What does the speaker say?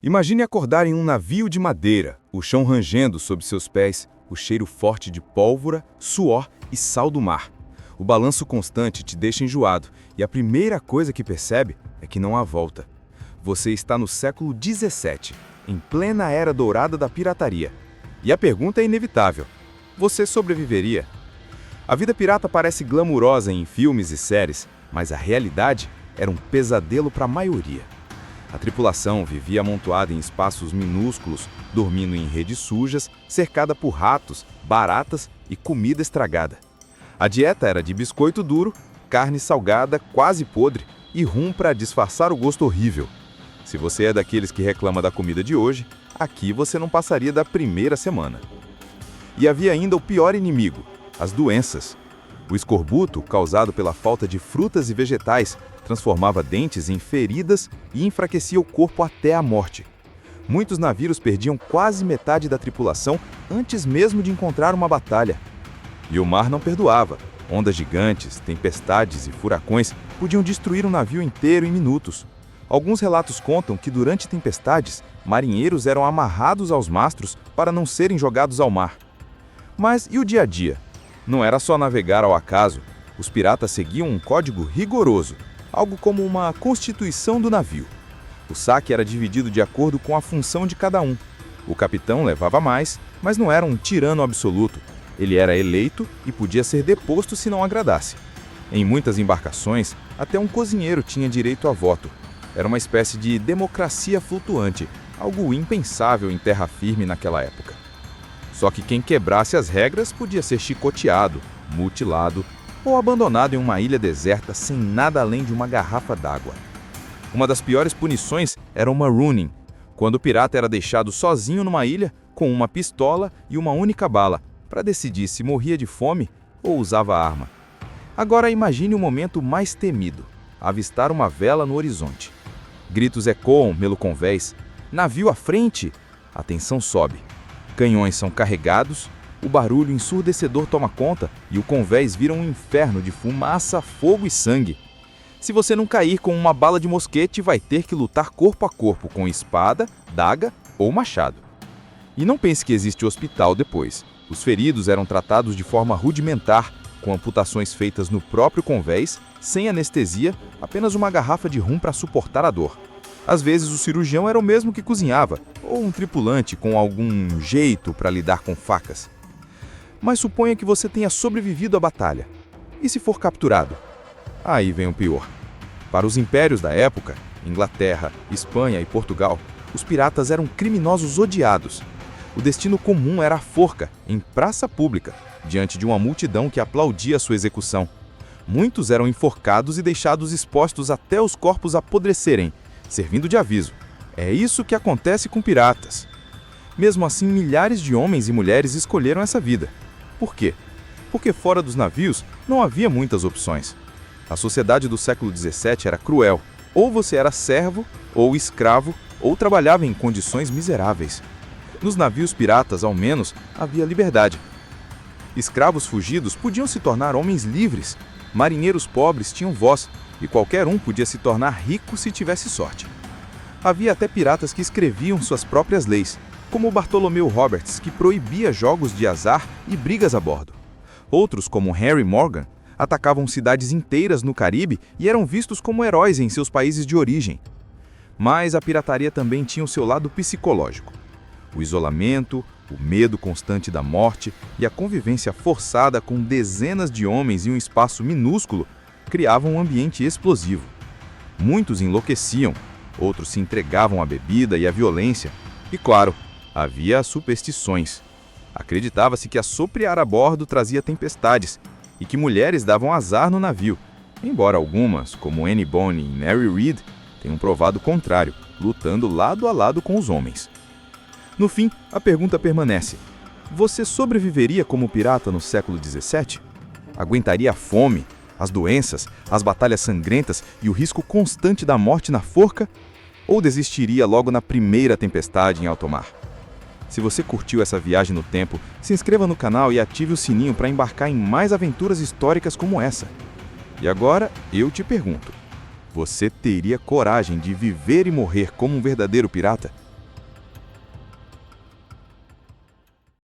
Imagine acordar em um navio de madeira, o chão rangendo sob seus pés, o cheiro forte de pólvora, suor e sal do mar. O balanço constante te deixa enjoado e a primeira coisa que percebe é que não há volta. Você está no século XVII, em plena era dourada da pirataria. E a pergunta é inevitável: você sobreviveria? A vida pirata parece glamurosa em filmes e séries, mas a realidade era um pesadelo para a maioria. A tripulação vivia amontoada em espaços minúsculos, dormindo em redes sujas, cercada por ratos, baratas e comida estragada. A dieta era de biscoito duro, carne salgada, quase podre e rum para disfarçar o gosto horrível. Se você é daqueles que reclama da comida de hoje, aqui você não passaria da primeira semana. E havia ainda o pior inimigo, as doenças. O escorbuto, causado pela falta de frutas e vegetais, transformava dentes em feridas e enfraquecia o corpo até a morte. Muitos navios perdiam quase metade da tripulação antes mesmo de encontrar uma batalha. E o mar não perdoava. Ondas gigantes, tempestades e furacões podiam destruir um navio inteiro em minutos. Alguns relatos contam que durante tempestades, marinheiros eram amarrados aos mastros para não serem jogados ao mar. Mas e o dia a dia? Não era só navegar ao acaso. Os piratas seguiam um código rigoroso, algo como uma constituição do navio. O saque era dividido de acordo com a função de cada um. O capitão levava mais, mas não era um tirano absoluto. Ele era eleito e podia ser deposto se não agradasse. Em muitas embarcações, até um cozinheiro tinha direito a voto. Era uma espécie de democracia flutuante, algo impensável em terra firme naquela época. Só que quem quebrasse as regras podia ser chicoteado, mutilado ou abandonado em uma ilha deserta sem nada além de uma garrafa d'água. Uma das piores punições era o marooning, quando o pirata era deixado sozinho numa ilha com uma pistola e uma única bala para decidir se morria de fome ou usava arma. Agora imagine o momento mais temido: avistar uma vela no horizonte. Gritos ecoam pelo convés. Navio à frente! A tensão sobe. Canhões são carregados, o barulho ensurdecedor toma conta e o convés vira um inferno de fumaça, fogo e sangue. Se você não cair com uma bala de mosquete, vai ter que lutar corpo a corpo com espada, daga ou machado. E não pense que existe hospital depois. Os feridos eram tratados de forma rudimentar, com amputações feitas no próprio convés, sem anestesia, apenas uma garrafa de rum para suportar a dor. Às vezes o cirurgião era o mesmo que cozinhava, ou um tripulante com algum jeito para lidar com facas. Mas suponha que você tenha sobrevivido à batalha. E se for capturado? Aí vem o pior. Para os impérios da época, Inglaterra, Espanha e Portugal, os piratas eram criminosos odiados. O destino comum era a forca, em praça pública, diante de uma multidão que aplaudia sua execução. Muitos eram enforcados e deixados expostos até os corpos apodrecerem, servindo de aviso. É isso que acontece com piratas. Mesmo assim, milhares de homens e mulheres escolheram essa vida. Por quê? Porque fora dos navios não havia muitas opções. A sociedade do século XVII era cruel. Ou você era servo, ou escravo, ou trabalhava em condições miseráveis. Nos navios piratas, ao menos, havia liberdade. Escravos fugidos podiam se tornar homens livres. Marinheiros pobres tinham voz, e qualquer um podia se tornar rico se tivesse sorte. Havia até piratas que escreviam suas próprias leis, como o Bartholomew Roberts, que proibia jogos de azar e brigas a bordo. Outros, como Henry Morgan, atacavam cidades inteiras no Caribe e eram vistos como heróis em seus países de origem. Mas a pirataria também tinha o seu lado psicológico. O isolamento, o medo constante da morte e a convivência forçada com dezenas de homens em um espaço minúsculo criavam um ambiente explosivo. Muitos enlouqueciam, outros se entregavam à bebida e à violência. E claro, havia as superstições. Acreditava-se que assoprear a bordo trazia tempestades e que mulheres davam azar no navio, embora algumas, como Anne Bonny e Mary Read, tenham provado o contrário, lutando lado a lado com os homens. No fim, a pergunta permanece: você sobreviveria como pirata no século XVII? Aguentaria a fome, as doenças, as batalhas sangrentas e o risco constante da morte na forca? Ou desistiria logo na primeira tempestade em alto mar? Se você curtiu essa viagem no tempo, se inscreva no canal e ative o sininho para embarcar em mais aventuras históricas como essa. E agora, eu te pergunto: você teria coragem de viver e morrer como um verdadeiro pirata?